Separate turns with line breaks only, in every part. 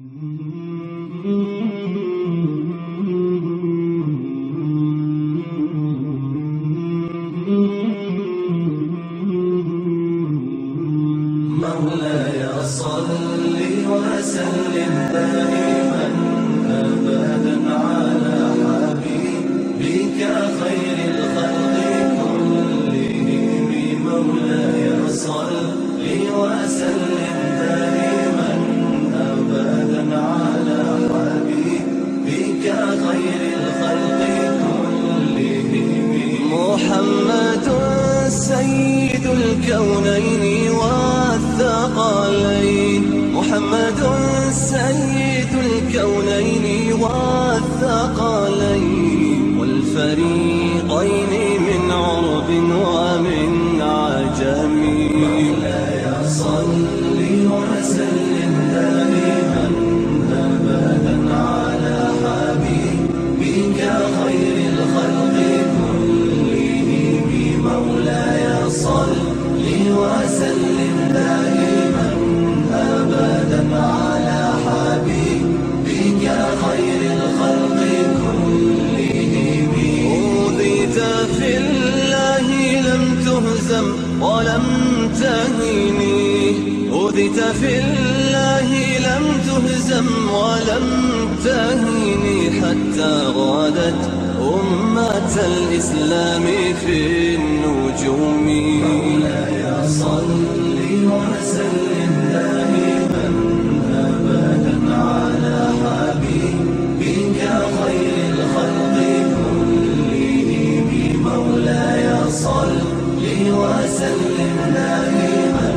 مولاي صل وسلم دائما أبدا على حبيبك خير الخلق كلهم. مولاي صل وسلم دائما أبدا على حبيبك خير الخلق كلهم. محمد سيد الكونين والثقلين، محمد سيد الكونين والثقلين والفريقين من عرب ومن عجم. مولاي صل وسلم دائما أبدا على حبيبك خير الخلق كلهم. مولاي صل وسلم دائما أبدا على حبيبك خير الخلق كلهم. أوذيت في الله لم تهزم ولم تهني، أوذيت في الله لم تهزم ولم تهني حتى غادت أمة الإسلام في النجوم. مولاي صل وسلم دائما أبدا على حبيبك خير الخلق كلهم. مولاي صل وسلم دائما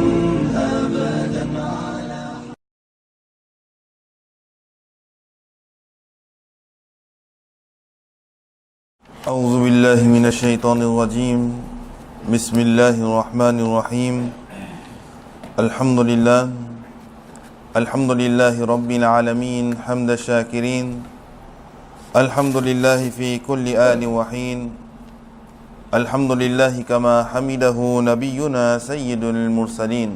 أبدا على
أعوذ بالله من الشيطان الرجيم. بسم الله الرحمن الرحيم. الحمد لله رب العالمين حمد الشاكرين. الحمد لله في كل آن وحين. الحمد لله كما حمده نبينا سيد المرسلين.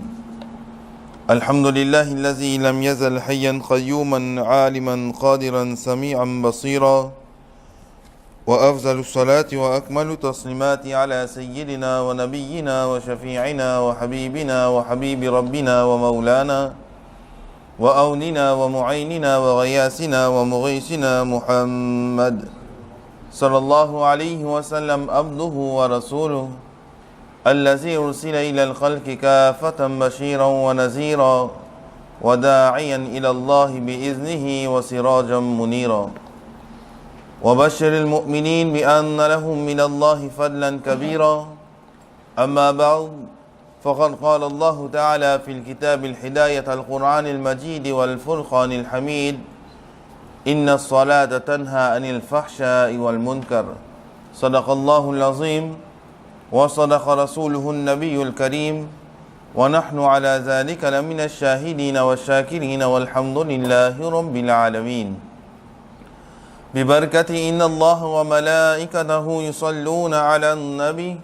الحمد لله الذي لم يزل حيا قيوما عالما قادرا سميعا بصيرا. وأفضل الصلاة وأكمل التسليمات على سيدنا ونبينا وشفيعنا وحبيبنا وحبيب ربنا ومولانا وأوننا ومعيننا وغياسنا ومغيثنا محمد صلى الله عليه وسلم عبده ورسوله الذي أرسل إلى الخلق كافة بشيرا ونذيرا وداعيا إلى الله بإذنه وسراجا منيرا. وبشر المؤمنين بأن لهم من الله فضلا كبيرا. أما بعد، فقد قال الله تعالى في الكتاب الهداية القرآن المجيد والفرقان الحميد: إن الصلاة تنهى عن الفحشاء والمنكر. صدق الله العظيم وصدق رسوله النبي الكريم، ونحن على ذلك لمن الشاهدين والشاكرين والحمد لله رب العالمين. ببركة إن الله وملائكته يصلون على النبي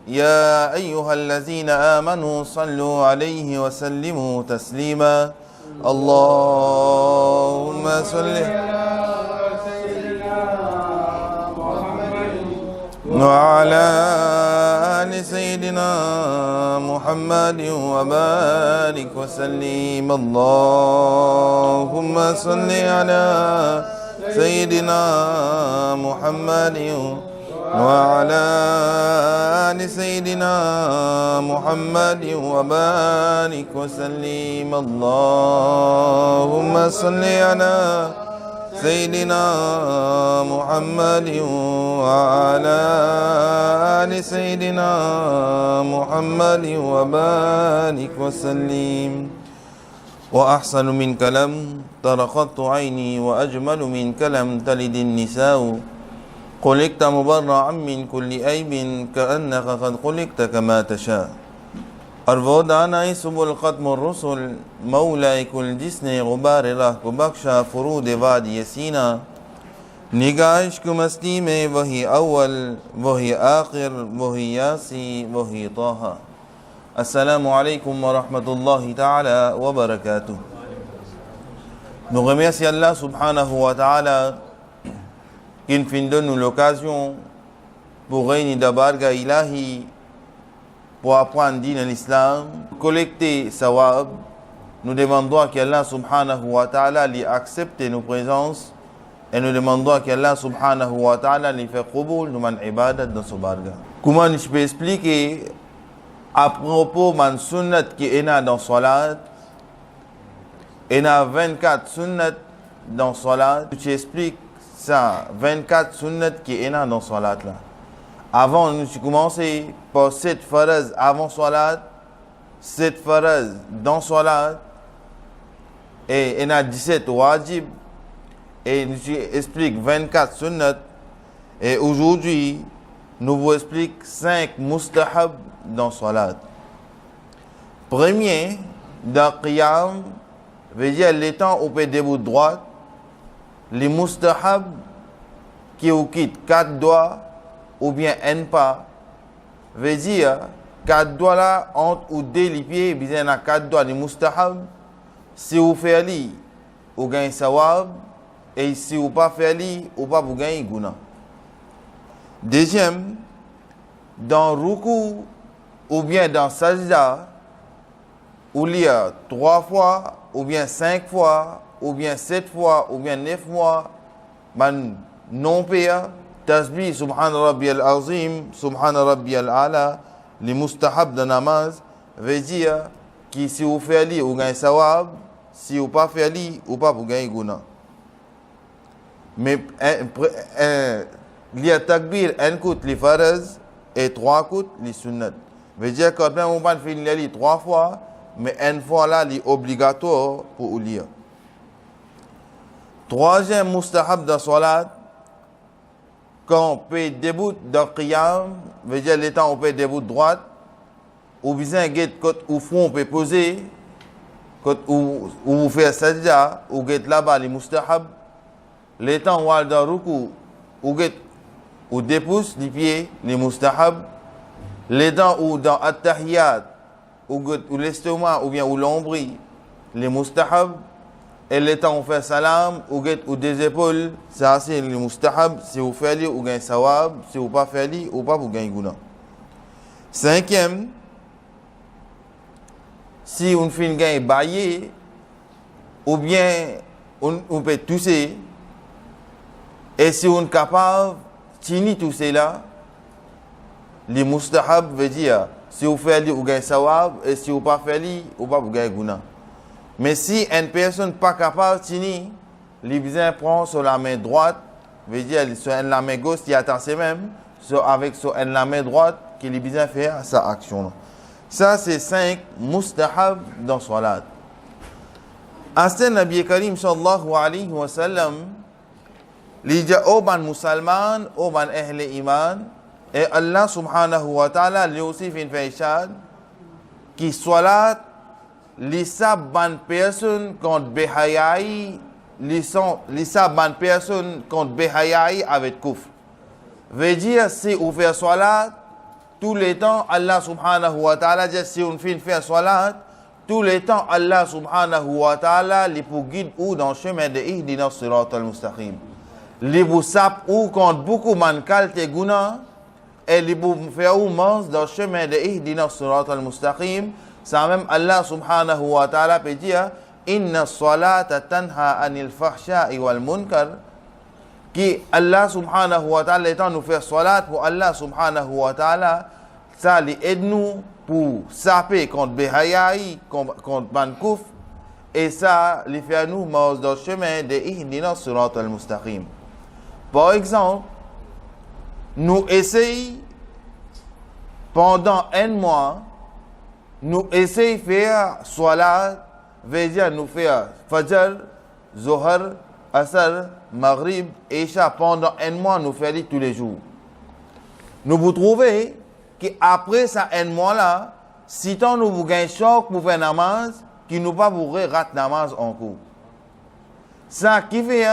يا أيها الذين آمنوا صلوا عليه وسلموا تسليما. اللهم صل وعلى آل سيدنا محمد وبارك وسلم. اللهم صل على سيدنا محمد وعلى آل سيدنا محمد وبارك وسلم. اللهم صل على سيدنا محمد وعلى آل سيدنا محمد وبارك وسلم. وأحسن من كلام طرقت عيني، وأجمل من كلام تلد النساء. خلقت مبرعا من كل عيب، كأنك قد خلقت كما تشاء. Arvodana subul khatmur rusul, Mawlai kul jisne गुबार राह को बख्शा फरूद वादी सीना. निगाह इश्क मस्ती में वही अव्वल वही आखिर वही यासी वही ताहा. अस्सलामु अलैकुम व रहमतुल्लाहि ताला व बरकातुह. Nous remercions Allah subhanahu wa ta'ala qui nous donne l'occasion pour réunir d'Abarga Ilahi pour apprendre l'islam, collecter sawab. Nous demandons qu'Allah subhanahu wa ta'ala lui accepte nos présences et nous demandons qu'Allah subhanahu wa ta'ala lui fait qaboul de man ibadat dans ce barga. Comment je peux expliquer à propos de sunnat qui est dans salat? Il y a 24 sunnat dans salat. Tu expliques ça, 24 sunnat qui est dans salat là. Avant, nous avons commencé par 7 faraz avant salat, 7 faraz dans salat, et il y a 17 wajib, et nous expliquons 24 sunnat, et aujourd'hui, nous vous expliquons 5 mustahab dans salat. Premier, dans qiyam, veut dire les temps où on peut debout droite, les mustahab qui vous quittent 4 doigts ou bien un pas, veut dire 4 doigts là entre ou deux les pieds, il y a 4 doigts les mustahab. Si vous faites li, vous gagnez sawab, et si vous pas faites li, vous pas vous gagnez guna. Deuxième, dans ruku ou bien dans sajda, où il y a 3 fois, ou bien 5 fois, ou bien 7 fois, ou bien 9 fois, man non paya, tasbih subhan rabbi al-azim, subhan rabbi al-ala, les mustahab de namaz, veut dire que si vous faites li, vous gagnez sawab, si vous pas fait li, vous pas vous gagnez guna. Mais il y a takbir, un coup les faraz, et 3 coups les sunnat. Veut dire que même on va faire li 3 fois, mais une fois là, il est obligatoire pour lire. Troisième mustahab de salat, quand on peut debout dans qiyam, veut dire les temps on peut debout droite, ou bien côté au fond on peut poser, côté où vous faites sajda, ou get là-bas les mustahab, les temps on va dans ruku, ou get ou dépousse les pieds, les mustahab, les temps ou dans at-tahiyat, ou l'estomac ou bien ou l'ombril, les mustahab, et les temps on fait salam, ou des épaules, ça c'est les mustahab, si vous faites li, vous gagnez sawab, si vous pas faites li, ou pas vous gagnez guna. Cinquième, si on fait gagner bailler, ou bien on peut tousser, et si on est capable, tini tousser là, les mustahab veut dire, si vous faites li, vous gagnez sawab, et si vous pas faites li, vous pas vous gagnez guna. Mais si une personne n'est pas capable de tenir, il prend sur la main droite, veut dire sur la main gauche, il attend ses mêmes, avec sur la main droite, qu'il a fait sa action. Ça, c'est 5 mustahab dans salat. Astan Nabi Karim sallallahu alayhi wa sallam, il dit Oban musulman, Oban ahl iman, et Allah subhanahu wa ta'ala lui aussi fait une faïchad, qui salat, les saban personnes contre behayai, les saban personnes contre behayai avec kufr. Veut dire, si on fait salat, tous les temps, Allah subhanahu wa ta'ala dit, si on fait salat, tous les temps, Allah subhanahu wa ta'ala, les pour guide ou dans le chemin de ihdina sirat al-mustaqim. Les pour sap ou contre beaucoup man kalte guna, et les pour faire ou mange dans le chemin de ihdina sirat al-mustaqim. Ça même Allah subhanahu wa ta'ala peut dire inna salata tanha anil fahsha'i wal munkar, qui Allah subhanahu wa ta'ala étant nous faire salat pour Allah subhanahu wa ta'ala, ça les aide nous pour saper contre behayai, contre bankouf, et ça les fait nous marcher dans le chemin de ihdina sirat al-mustaqim. Par exemple, nous essayons pendant un mois, nous essayons de faire salat, veut dire nous faire fajr, zohar, asr, maghrib, isha pendant un mois, nous faisons tous les jours. Nous vous trouvez qu'après ça un mois là, si tant nous vous gagnez choc pour faire namaz, qui nous pas vous rater namaz en cours. Ça qui fait,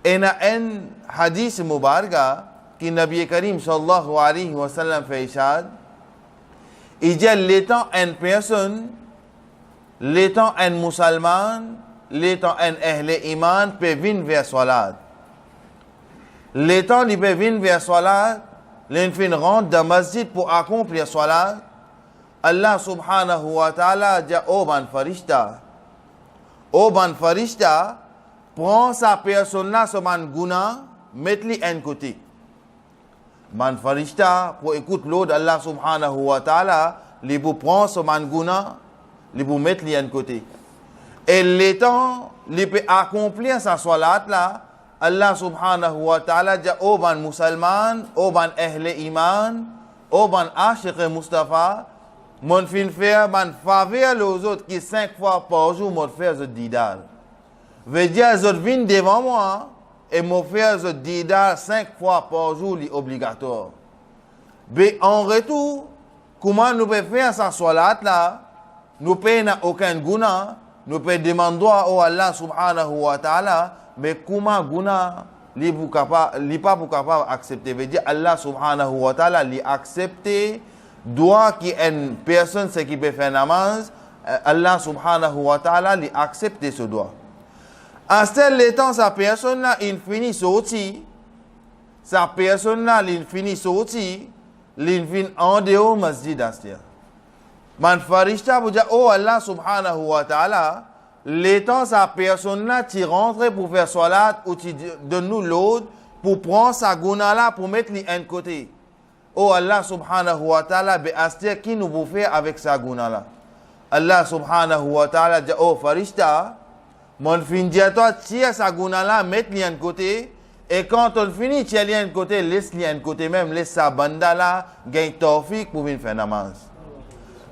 il y a un hadith mubaraka qui Nabi Karim sallallahu alayhi wa sallam fait ishad. Il dit l'étant une personne, l'étant un musulman, les temps en ahle iman peut venir vers salat. Les temps ils peuvent venir vers salat, les fin rentre dans masjid pour accomplir salat. Allah subhanahu wa ta'ala dit au ban farishta. Au ban farishta, prend sa personne là sur man guna, mets-li en côté. Man farishta pour écouter l'autre Allah subhanahu wa ta'ala, les vous prend sur man guna, les vous mettre en côté. Et les temps, les peut accomplir sa salat là, Allah subhanahu wa ta'ala dit au ban musulman, au ban ahle iman, au ban ashiq Mustafa, mon fin faire man faveur les autres qui 5 fois par jour mon faire ce didal. Veut dire les autres viennent devant moi et mon faire ce didal 5 fois par jour est obligatoire. Mais en retour, comment nous pouvons faire sa salat là? Nous payons aucun guna, nous pouvons demander à Allah subhanahu wa ta'ala, mais comment guna li pas pour capable accepter. Veut dire Allah subhanahu wa ta'ala li accepter doit qui une personne ce qui peut faire namaz, Allah subhanahu wa ta'ala li accepter ce doigt. En tel temps sa personne là il finit sorti, sa personne là il finit sorti, il finit en dehors masjid astir. Man farishta vous dit oh Allah subhanahu wa ta'ala, les temps sa personne là tu rentres pour faire salat ou tu donnes nous l'autre pour prendre sa guna là pour mettre li un côté. Oh Allah subhanahu wa ta'ala, be astir qui nous vous fait avec sa guna là. Allah subhanahu wa ta'ala dit, oh farishta, mon fin dit à toi, tire sa guna là, mets-le de côté, et quand on finit, tire-le de côté, laisse-le de côté même, laisse sa banda là, gagne tawfiq pour venir faire namaz.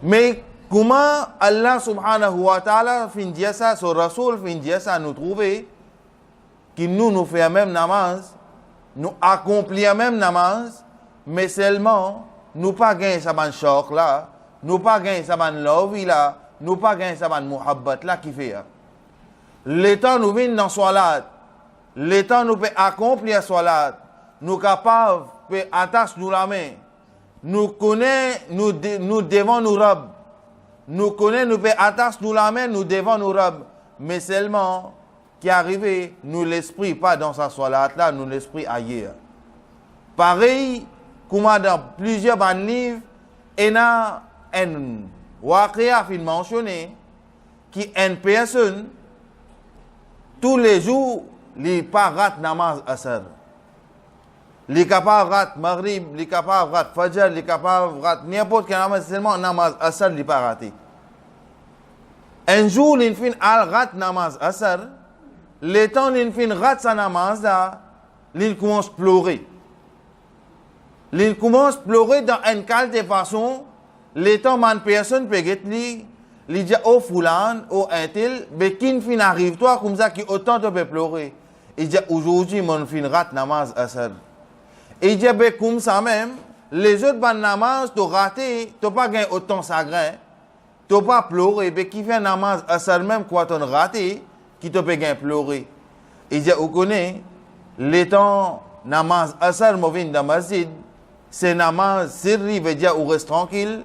Mais comment Allah subhanahu wa ta'ala fin dit ça, son Rasoul fin dit ça, nous trouver, qui nous fait même namaz, nous accomplir même namaz, mais seulement, nous pas gagner sa ban choc là, nous pas gagner sa ban love là, nous pas gagner sa ban muhabbat là qui fait. Le temps nous vient dans salat, le temps nous peut accomplir salat, nous capables peut attacher nous la main, nous connaît nous devant nous rob, nous connaît nous peut attacher nous la main, nous devant nous rob, mais seulement qui arrive nous l'esprit pas dans sa salat là, nous l'esprit ailleurs. Pareil comme dans plusieurs livres, il y a un waqia qui mentionné qui une personne tous les jours il pas rat namaz asr. Il est capable rat maghrib, il est capable rat fajr, il est capable rat n'importe quel namaz, seulement namaz asr il pas raté. Un jour il fin al rat namaz asr, le temps il fin rat sa namaz là, il commence à pleurer. Il commence à pleurer dans une quelle façon, les temps man personne peut être li, il dit oh fulan, oh intel, mais qui fin arrive toi comme ça qui autant te peut pleurer. Il dit aujourd'hui mon fin rat namaz asr. Il dit ben comme ça même, les autres ban namaz tu raté, tu pas gagné autant chagrin, tu pas pleurer, mais qui fait namaz asr même quoi tu raté, qui te peut gagner pleurer. Il dit vous connaissez les temps namaz asr movin dans masjid. C'est namaz sirri veut dire ou reste tranquille,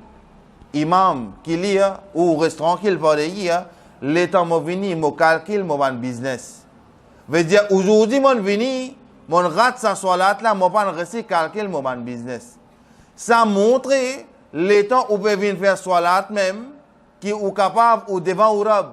imam qui lit ou reste tranquille pour lire, les temps mo vini mo calcul mo ban business. Veut dire aujourd'hui mon vini, mon rate sa salat là mo ban rester calcul mo ban business. Ça montre les temps où peut venir faire salat même qui ou capable ou devant ou rab,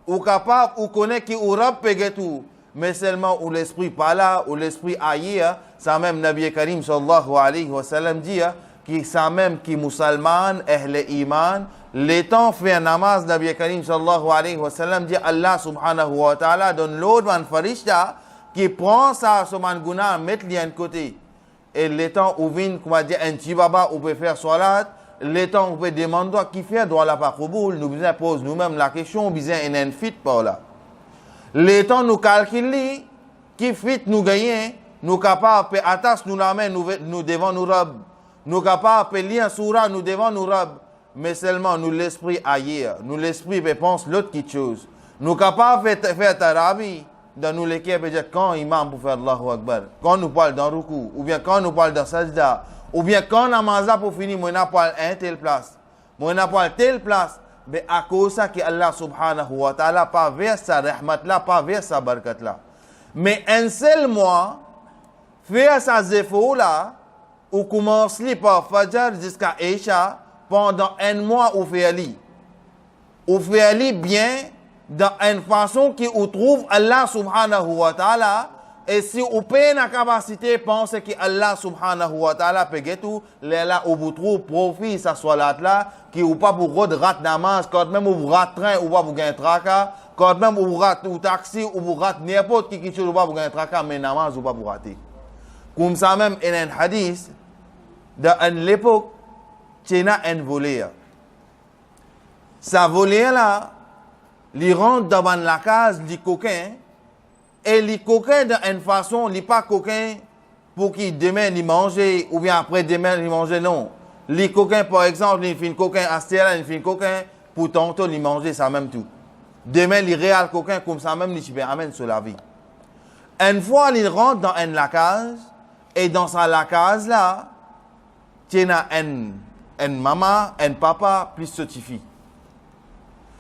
ou capable ou connaît qui ou rab peut tout. Mais seulement où l'esprit pas là, où l'esprit ailleurs, ça même Nabi Karim sallallahu alayhi wa sallam dit, qui ça même qui musulman, ahle iman, les temps fait un namaz, Nabi Karim sallallahu alayhi wa sallam dit, Allah subhanahu wa ta'ala donne l'autre man farishta, qui prend ça, ce man guna, mettre lui de côté. Et les temps où vient, comme on dit, un petit baba, où peut faire salat, les temps où peut demander qui fait, doit la pas qaboul, nous besoin pose nous-mêmes la question, besoin un fit par là. Les temps nous calculons, qui fit nous gagner, nous capables de attacher nous la main, nous devant nous rob, nous capables de lire un surah, nous devant nous rob, mais seulement nous l'esprit ailleurs, nous l'esprit pense l'autre qui chose. Nous capables de faire tarabi, dans nous l'équipe dire quand imam pour faire Allahu Akbar, quand nous parle dans ruku, ou bien quand nous parle dans sajda, ou bien quand namaza pour finir, moi n'a pas un telle place, moi n'a pas telle place. mais à cause ça que Allah subhanahu wa ta'ala pas vers sa rahmat là, pas vers sa barakat là. Mais un seul mois, faire sa zéfo là, ou commence par Fajr jusqu'à Isha, pendant un mois ou fait ali. Ou fait ali bien, dans une façon qui ou trouve Allah subhanahu wa ta'ala, et si vous avez la capacité de penser que Allah subhanahu wa ta'ala peut tout, là où vous trouvez profit sa salat là, qui ou pas pour rat namaz, quand même vous rat train ou pas vous gagner traka, quand même vous rat ou taxi ou vous rat n'importe qui chose ou pas vous gagner traka, mais namaz ou pas vous rater. Comme ça même, il y a un hadith, dans l'époque, il y a un voleur. Sa voleur là, il rentre devant la case du coquin, et les coquins d'une façon, il n'est pas coquin pour qu'il demain il mange ou bien après demain il mange, non. Les coquins, par exemple, il fait un coquin à terre, il fait un coquin pour tantôt il manger ça même tout. Demain, les réels coquins comme ça même, il amène sur la vie. Une fois, il rentre dans une lacage, et dans sa lacage là, il y a un maman, un papa, plus certifié.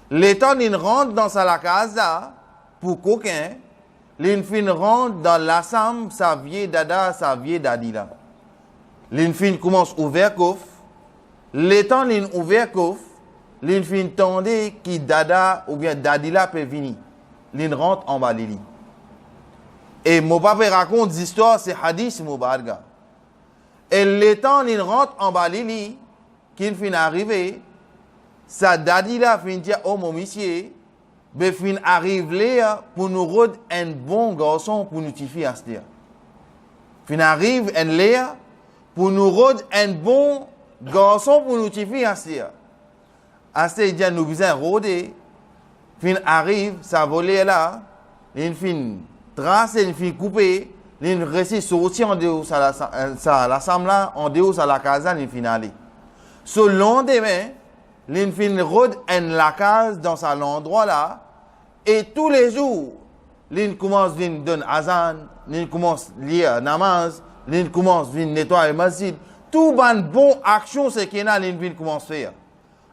L'état, il rentre dans sa lacage là, pour coquin, l'infin rentre dans l'assemble, sa vieille dada, sa vieille dadi là. L'infin commence ouvert coffre. L'étant l'in ouvert coffre, l'infin tendait qui dada ou bien dadi là peut venir. L'in rentre en bas lili. Et mon papa raconte des histoires, c'est hadith Moubarga. Et l'étant l'in rentre en bas lili, qu'il fin arrivé, sa dadi là fin dire, oh mon monsieur, ben fin arrive là pour nous rendre un bon garçon pour nous tirer à ce dire. Fin arrive un là pour nous rendre un bon garçon pour nous tirer à ce dire. À ce dire nous besoin rôder. Fin arrive ça voler là, une fin trace, une fin couper, une récit sorti en dehors ça l'assemble là en dehors ça la casa une finale. Ce lendemain, une fin rôde un lacage dans cet endroit là. Et tous les jours, l'une commence à donner azan, l'une commence à lire namaz, l'une commence à nettoyer le masjid. Tout ban bon action, c'est qu'il y a l'une commence à faire.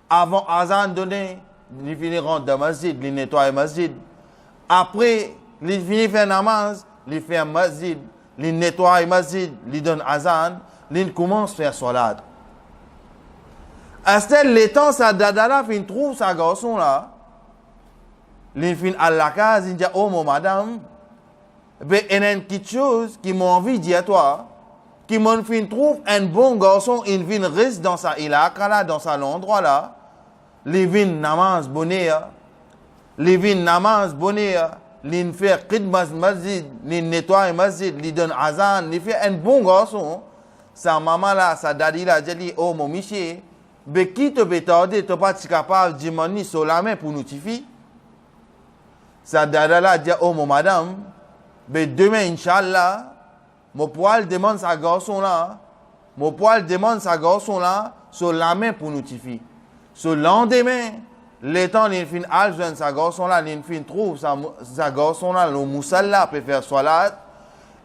Avant azan donner, l'une rentre dans le masjid, l'une nettoie le masjid. Après, l'une finit faire namaz, l'une fait un masjid, l'une nettoie le masjid, l'une donne azan, l'une commence à faire salat. À ce temps, les temps, sa dadala fin trouve sa garçon là. L'infin à la case, il dit, oh mon madame, ben, il y a quelque chose qui m'a envie de dire à toi, qui m'en fin trouve un bon garçon, il vient reste dans sa ilaka là, dans sa endroit là, il vient namaz bonheur, il vient namaz bonheur, il fait khidmas masjid, il nettoie masjid, il donne azan, il fait un bon garçon, sa maman là, sa daddy là, dit, oh mon monsieur, ben, qui te peut tarder, tu n'es pas capable de demander sur la main pour nous tirer? Sa dada là dit, oh mon madame, ben demain, Inch'Allah, mon poil demande sa garçon là, sur la main pour nous tirer. Ce lendemain, l'étant l'infin aljeune sa garçon là, l'infin trouve sa garçon là, le moussalla peut faire salat,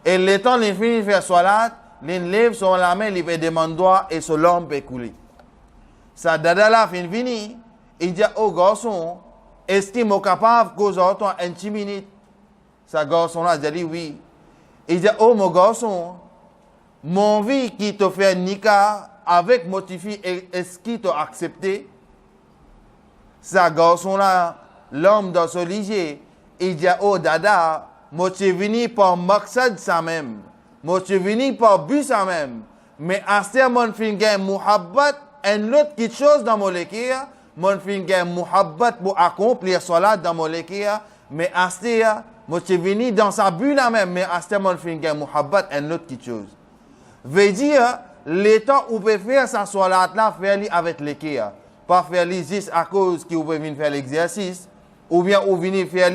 et l'étant l'infin fait salat, l'enlève sur la main, il peut demander droit et sur l'homme peut couler. Sa dada là fin fini, il dit, oh garçon, est-ce qu'il est capable de causer un 10 minutes? Sa garçon là dit oui. Il dit, oh mon garçon, mon vie qui te fait nika avec motifi, est-ce qu'il t'a accepté? Sa garçon là, l'homme dans ce lit, il dit, oh dada, moi tu es venu par maksad ça même. Moi tu es venu par but ça même. Mais à ce moment, il y a un muhabbat, un autre quelque chose dans mon lékia. Mon fin gain muhabbat pour accomplir salat dans mon lékia, mais astia, moi je venu dans sa but là même, mais astia mon fin gain muhabbat un autre quelque chose. Veut dire, l'état où peut faire sa salat là, faire avec lékia, pas faire juste à cause qu'il peut venir faire l'exercice, ou bien ou venir faire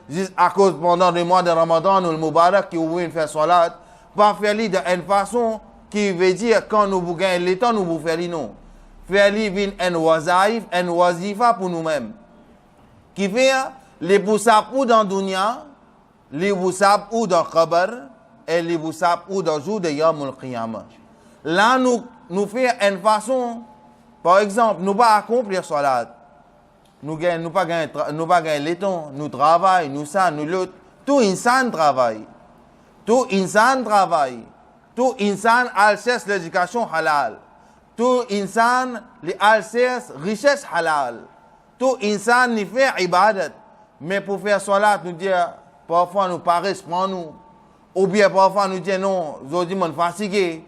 juste à cause pendant le mois de Ramadan ou le Mubarak qu'il peut venir faire salat, pas faire d'une façon qui veut dire quand nous vous gagnons l'état, nous vous faire non. Faire un wazifa pour nous-mêmes. Qui fait les boussab ou dans dunya, les boussab ou dans khabar, et les boussab ou dans jour de Yawm al-Qiyamah. Là, nous faisons une façon, par exemple, nous pas accomplir salat. nous pas gagner laiton, nous travaillons, nous ça, nous l'autre. Tout insan travaille. Tout insan travaille. Tout insan cherche l'éducation halal. Tout insan cherche richesse halal. Tout insan n'y fait ibadat. Mais pour faire salat, nous dire, parfois nous paraissons prendre nous. Ou bien parfois nous disons non, aujourd'hui on est fatigué.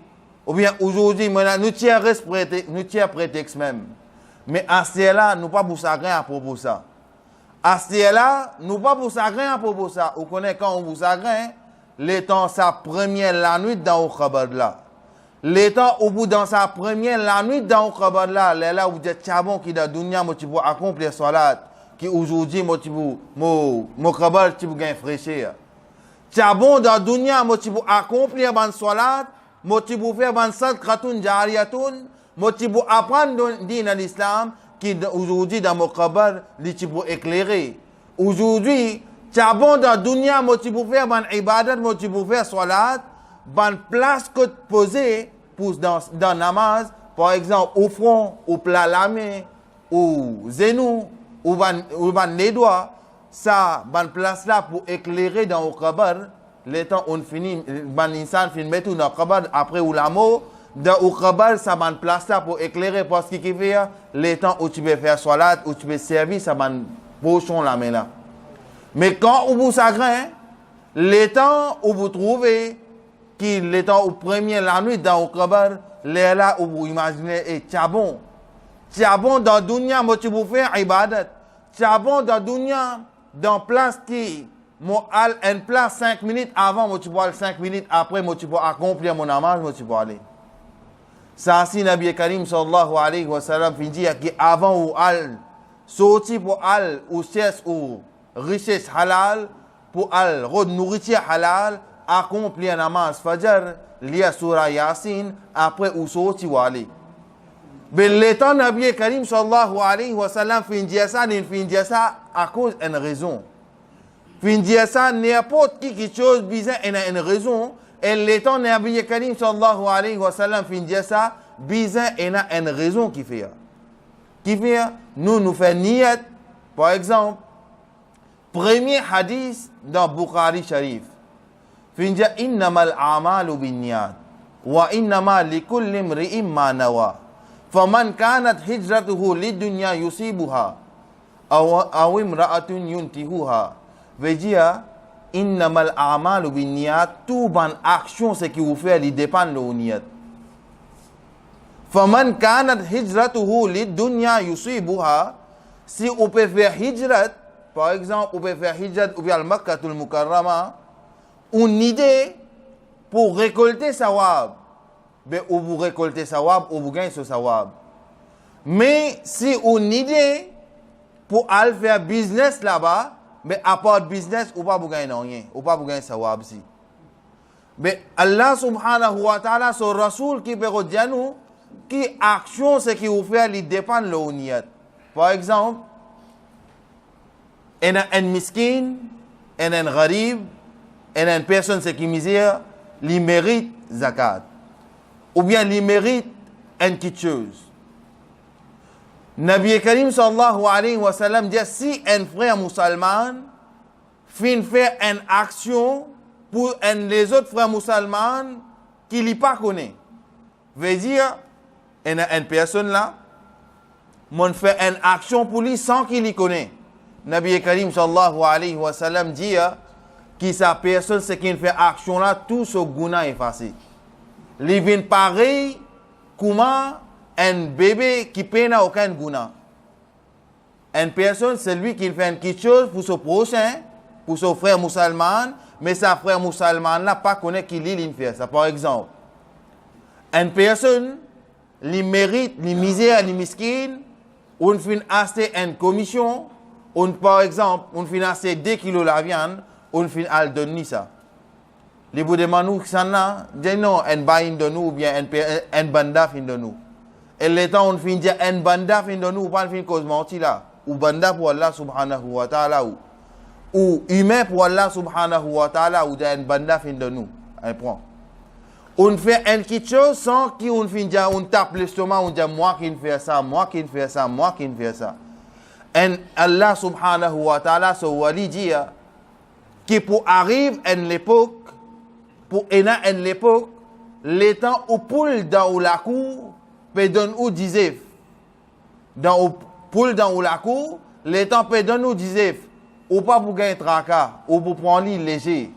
Ou bien aujourd'hui nous tirons prétexte même. Mais à ce là, nous pas pour ça à propos de ça. À ce là, nous pas pour ça à propos de ça. Vous connaissez quand on vous agrée, les temps sa première la nuit dans le khabar là. Les temps au bout dans sa première la nuit dans le khabar là, là où vous êtes chabon qui dans dunya mo tu pour accomplir salat, qui aujourd'hui mo tu pour mo khabar tu pour gagner fraîcheur. Chabon dans dunya mo tu pour accomplir ban salat, mo tu pour faire ban sadqatun jariyatun. Motif pour apprendre dans l'islam qui aujourd'hui dans mon khabar li pour éclairer. Aujourd'hui, tu as bon dans dunya motif pour faire ban ibadat, motif pour faire salat, ban place que poser pour dans namaz, par exemple au front, au plat la main, au genou, ou ban les doigts, ça ban place là pour éclairer dans le khabar. Le temps on finit ban insan fin mettre dans le khabar après ou la mot. Dans le khabar, ça va place là pour éclairer parce qu'il fait les temps où tu peux faire salat, où tu peux servir, ça va pochon la main là. Mais quand vous savez, les temps où vous trouvez, qui les temps où premier la nuit dans le khabar, les là où vous imaginez, et tchabon dans dunya, moi tu peux faire ibadat. Tchabon dans dunya, dans place qui, moi une place 5 minutes avant, moi tu peux aller 5 minutes après, moi tu peux accomplir mon namaz, moi tu peux aller. Ça, si Nabi Karim sallallahu alayhi wa sallam fin dit qu'avant ou al, sorti pour al, ou cherche ou richesse halal, pour al, rod nourriture halal, accomplir namaz fajr, lia surah Yasin, après ou sorti ou aller. Mais l'état Nabi Karim sallallahu alayhi wa sallam fin dit ça à cause d'une raison. Fin dit ça n'importe qui chose bizarre a une raison. Et l'étant Nabi Karim sallallahu alayhi wa sallam fin dire ça, bizarre et a une raison qui fait. Nous fait niyat, par exemple, premier hadith dans Bukhari Sharif. Fin dire innamal a'malu bin niyat, wa innama likulli imri'in ma nawa. Faman kanat hijratuhu lidunya yusibuha, aw imra'atun yuntihuha. Veut dire, innamal a'malu bin niyat, tout ban action ce qui vous fait, il dépend de niyat. Faman kanat hijratuhu lid dunya yusibuha, si vous pouvez faire hijrat, par exemple, vous pouvez faire hijrat ou bien al-Makkatul Mukarrama, une idée pour récolter sawab, ben ou vous récoltez sawab ou vous gagnez ce sawab. Mais si une idée pour aller faire business là-bas, mais à part business, ou pas vous gagner rien, ou pas vous gagner sawab si. Mais Allah subhanahu wa ta'ala, son Rasoul qui peut dire nous, qui action ce qui vous fait, il dépend de l'oniyat. Par exemple, il y a un miskin, il y a un gharib, il y a une personne qui misère, il mérite zakat. Ou bien il mérite une petite chose. Nabi Karim sallallahu alayhi wa sallam dit si un frère musulman fait une action pour les autres frères musulmans qui ne pas connaît, veut dire il y a une personne là, on fait une action pour lui sans qu'il y connaît. Nabi Karim sallallahu alayhi wa sallam dit que sa personne c'est qui fait action là, tout ce guna est effacé. Il vient pareil comment un bébé qui peine aucun guna. Une personne, c'est lui qui fait quelque chose pour son prochain, pour son frère musulman, mais sa frère musulman n'a pas connaît qu'il fait ça. Par exemple, une personne, il mérite, il misère, il miskin, on fait acheter une commission, on, par exemple, on fait acheter 2 kilos de la viande, on fait al donner ça. Les bouts de manou qui s'en a, disent non, un bain de nous ou bien un banda fin de nous. Et le temps on finit un banda fin de nous, ou pas fin cause menti là, ou banda pour Allah subhanahu wa ta'ala, ou humain pour Allah subhanahu wa ta'ala, ou un banda fin de nous. Un point. On fait une petite chose sans qu'on finit, on tape l'estomac, on dit moi qui fais ça, moi qui fais ça, moi qui fais ça. En Allah subhanahu wa ta'ala se wali dit que pour arriver à l'époque, pour ena à l'époque, les temps où poule dans la cour, peut donner ou disait. Dans poule dans la cour, les temps peut donner ou disait. Ou pas pour gagner tracas, ou pour prendre léger.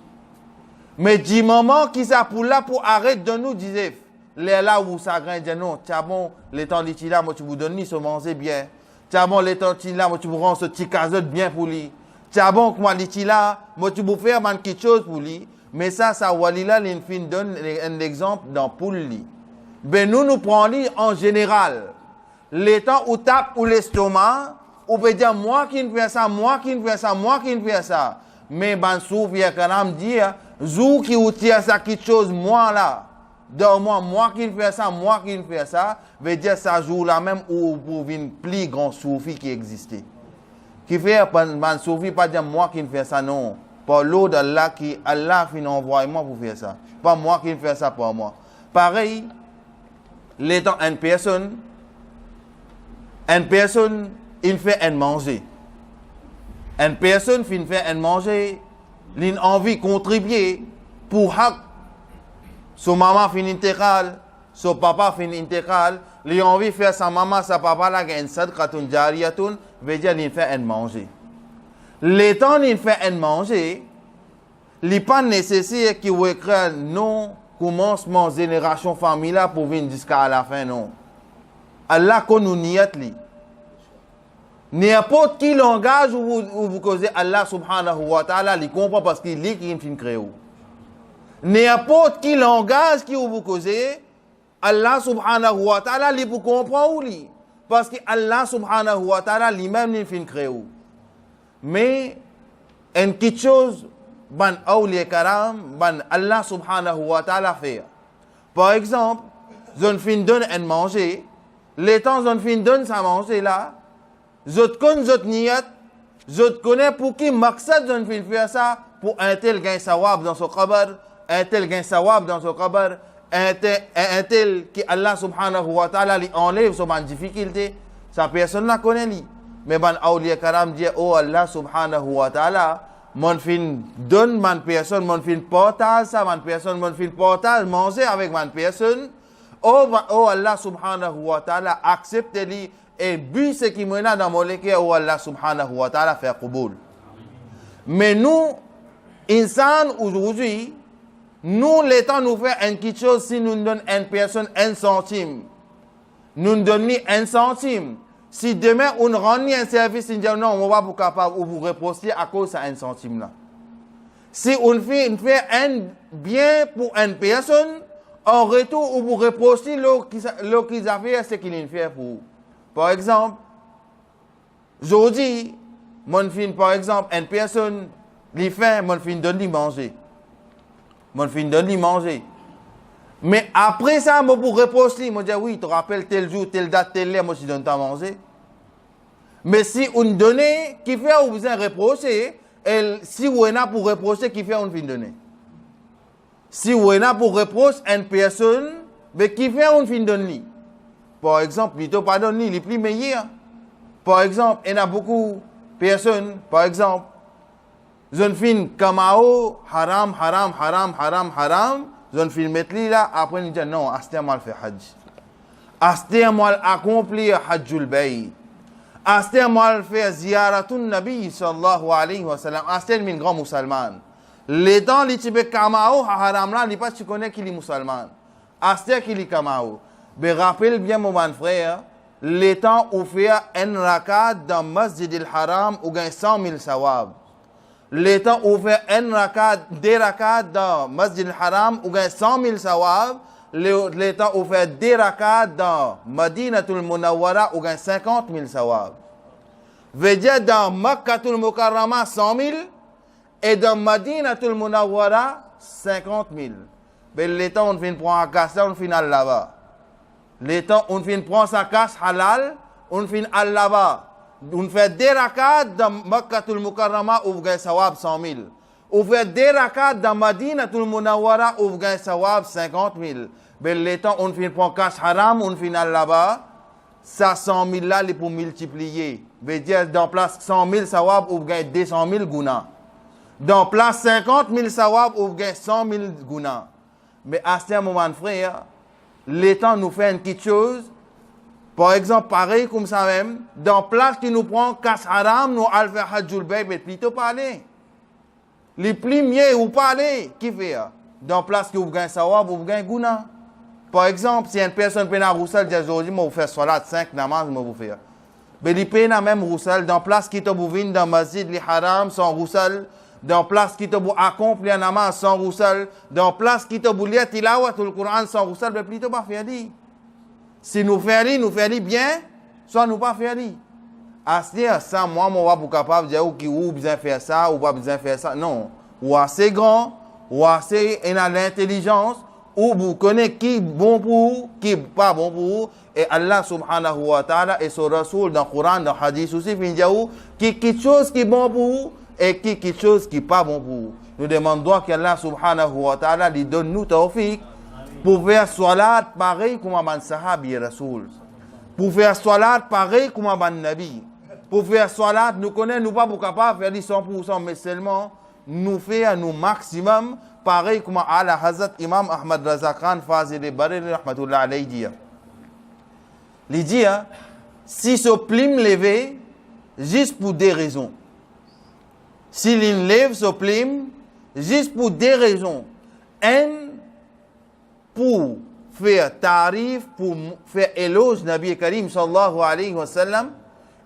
Mais du moment qui ça pour là, pour arrêter de nous disait, les là où ça gagne, non, tiens bon, les temps d'ici là, moi tu vous donnes, se manger bien. Tiens bon, les temps d'ici là, moi tu vous rends ce petit casote bien pour lui. Tiens bon, moi d'ici là, moi tu vous faire quelque chose pour lui. Mais ça walila, l'infin donne un exemple dans pour lui. Ben nous prenons en général. Les temps où tape ou l'estomac, on peut dire moi qui ne fais ça, moi qui ne fais ça, moi qui ne fais ça. Mais ben souvent quand on dit zou qui ou tire ça quelque chose moi là. Donc moi qui ne fais ça, moi qui ne fais ça, veut dire ça joue là même où pour une plus grand soufi qui existait. Qui fait ben soufi pas dire moi qui ne fais ça non. Par l'eau d'Allah qui Allah fin envoie moi pour faire ça. Pas moi qui ne fais ça pour moi. Pareil, l'étant une personne il fait un manger. Une personne qui fait un manger, il a envie de contribuer pour que son maman finisse intégral, son papa finisse intégral, il a envie de faire sa maman, sa papa, là, une sadqatun jariyatun, veut dire qu'il fait un manger. Les temps qu'il fait un manger, il n'est pas nécessaire qu'il écrive non commencement génération familiale pour venir jusqu'à la fin, non. Allah connaît niyat li. N'importe qui langage où vous causez Allah subhanahu wa ta'ala, il comprend parce qu'il lit qu'il fin créé. N'importe qui langage qui vous causez, Allah subhanahu wa ta'ala, il vous comprend ou li. Parce que Allah subhanahu wa ta'ala, lui-même, il fin créé. Mais, une petite chose, ban awliya karam, ban Allah subhanahu wa ta'ala fait. Par exemple, je fin donne un manger, les temps je fin donne ça manger là, je connais je niyat, je connais pour qui maqsad je fin faire ça, pour un tel gain sawab dans son qabr, un tel gain sawab dans son qabr, un tel qui Allah subhanahu wa ta'ala lui enlève son difficulté, sa personne la connaît lui. Mais ban awliya karam dit oh Allah subhanahu wa ta'ala, mon fin donne man personne, mon fin partage ça, man personne, mon fin partage manger avec man personne. Oh Allah subhanahu wa ta'ala accepte-li et but ce qui mena dans mon cœur, oh Allah subhanahu wa ta'ala fait qaboul. Mais nous, insan aujourd'hui, nous l'état nous fait une petite chose si nous donnons une personne 1 centime. Nous donnons 1 centime. Si demain on rend un service, on dit non, on va vous capable ou vous reposter à cause de 1 centime là. Si on fait un bien pour une personne, en retour, on vous reposter ce qu'ils ont fait, ce qu'ils fait pour vous. Par exemple, aujourd'hui, mon fin, par exemple, une personne, les faim, mon fin donne lui manger. Mon fin donne lui manger. Mais après ça, moi pour reposter, moi dis oui, tu te rappelles tel jour, telle date, telle heure, moi je donne à manger. Mais si on donne, qui fait ou besoin reprocher, et si on a pour reprocher, qui fait on fin donner. Si on a pour reprocher une personne, mais qui fait on fin donner. Par exemple, plutôt pas donner, il est plus meilleur. Par exemple, il y a beaucoup de personnes, par exemple, je fin kamao, haram, haram, haram, haram, haram, je fin mettre là, après ils disent non, asté mal fait hajj. Asté mal accomplir hajjul bayt. Asté mal fait ziyaratun nabi sallallahu alayhi wa sallam. Asté min grand musulman. Les dents, les tibet kamao, haram là, les pas tu connais qu'il est musulman. Asté qu'il est kamao. Mais rappelle bien mon frère, les temps où faire un rakat dans Masjid al-Haram ou gagne 100 000 sawab. Les temps où faire un rakat, des rakats dans Masjid al-Haram ou gagne 100 000 sawab. Les temps où faire des rakats dans Madinatul Munawwara ou gagne 50 000 sawab. Veut dire dans Makkatul Mukarrama 100 000 et dans Madinatul Munawwara 50 000. Mais les temps on vient prendre un casse, on finit là-bas. Les temps on vient prendre sa casse halal, on finit là-bas. On fait des rakats dans Makkatul Mukarrama où vous gagnez sawab 100 000. On fait des rakats dans Madinatul Munawwara où vous gagnez sawab 50 000. Mais les temps on finit prendre casse haram, on finit là-bas. ça 100 000 là, il pour multiplier. Veut dire, dans place 100 000 sawab, ou gagne 200 000 guna. Dans place 50 000 sawab, ou gagne 100 000 guna. Mais à ce moment, frère, l'État nous fait une petite chose. Par exemple, pareil comme ça même, dans place qui nous prend casse haram, nous allons faire hajjul bayt, mais plutôt parler. Les plus mieux ou parler, qui fait? Dans place que vous gagnez sawab, vous gagnez guna. Par exemple, si une personne peut roussel, dit aujourd'hui, je vais faire salat 5 namaz, je vais vous faire. Mais il peut même roussel, dans place qui te bouvine dans masjid, les haram, sans roussel, dans place qui te accomplit un namaz sans roussel, dans place qui te boulier tilawat le Coran sans roussel, mais plutôt pas faire dit. Si nous faisons bien, soit nous pas faisons. À ce dire ça, moi, je suis capable de dire ou besoin faire ça, ou pas besoin faire ça. Non. Ou assez grand, ou assez l'intelligence, ou vous connaissez qui est bon pour vous, qui n'est pas bon pour vous. Et Allah subhanahu wa ta'ala et son Rasoul dans le Coran, dans le Hadith aussi, il dit qui est quelque chose qui est bon pour vous et qui est quelque chose qui n'est pas bon pour vous. Nous demandons qu'Allah subhanahu wa ta'ala lui donne nous tawfiq pour faire salat pareil comme un sahabi et Rasoul. Pour faire salat pareil comme un nabi. Pour faire salat, nous connaissons, nous pas capables de faire 100%, mais seulement nous faire nous maximum pareil comme Ala Hazrat Imam Ahmad Raza Khan Fazil Barili rahmatullah alayhi dit. Il dit, si ce plim levé, juste pour des raisons. S'il lève ce plim, juste pour des raisons. Un, pour faire tarif, pour faire éloge Nabi Karim sallallahu alayhi wa sallam.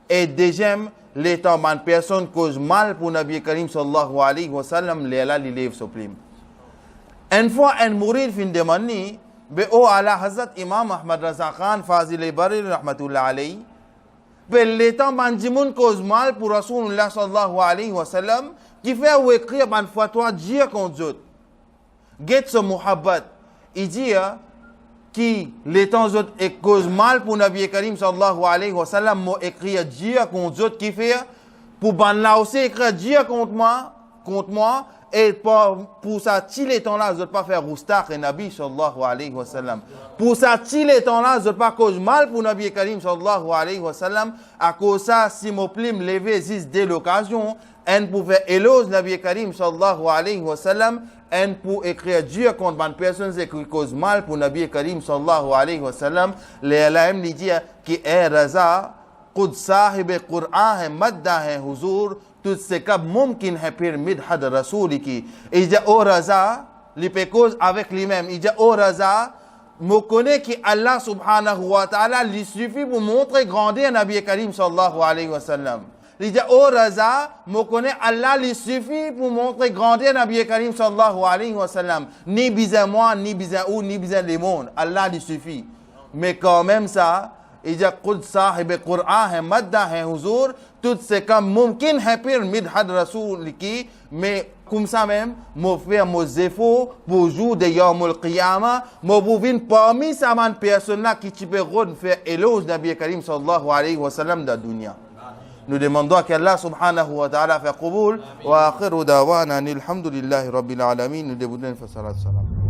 Et deuxième, l'étant une personne cause mal pour Nabi Karim sallallahu alayhi wa sallam, l'éla li lève ce plim. Une fois, un mourir fin demande, be o ala Hazrat Imam Ahmad Raza Khan Fazil Barili rahmatullah alayhi, be l'étant bandimoun cause mal pour Rasulullah sallallahu alayhi wa sallam, qui fait ou écrire ban fatwa dire contre eux. Get ce muhabbat, il dit qui l'étant autres et cause mal pour Nabi Karim sallallahu alayhi wa sallam, m'a écrit dire contre eux qui fait pour ban là aussi écrire dire contre moi. Et pour ça, si les temps-là, je ne pas faire roustar et Nabi sallallahu alayhi wa sallam. Pour ça, si les temps-là, je ne pas cause mal pour Nabi Karim sallallahu alayhi wa sallam. À cause ça, si mon plim levé existe dès l'occasion, on pouvait éloger Nabi Karim sallallahu alayhi wa sallam, on pour écrire Dieu contre une personne qui cause mal pour Nabi Karim sallallahu alayhi wa sallam. Les LM lui dit qui est raza, qud sahib Qur'an है मद्दा है हुजूर तुझसे कब मुमकिन है फिर मिदहद रसूल की इजा ओ रजा लिपेकोज avec lui-même इजा ओ रजा me connaît कि Allah subhanahu wa ta'ala lui suffit pour montrer grandeur Nabi Karim sallallahu alayhi wa sallam. Il dit oh raza me connaît Allah lui suffit pour montrer grandeur Nabi Karim sallallahu alayhi wa sallam. Ni besoin moi, ni besoin ou, ni besoin le monde. Allah lui suffit. Mais quand même ça il dit खुद साहिब कुरान है मद्दा है हुजूर तुझसे कम मुमकिन है फिर मिदहद रसूल की mais comme ça même moi faire mes efforts pour jour de Yawmul Qiyamah moi pouvin parmi ça man personne là qui peut faire éloge Nabi Karim sallallahu alayhi wa sallam dans dunya. Nous demandons qu'Allah subhanahu wa ta'ala fait qaboul wa akhiru dawana alhamdulillahi rabbil alamin. Nous débutons faire salat salam.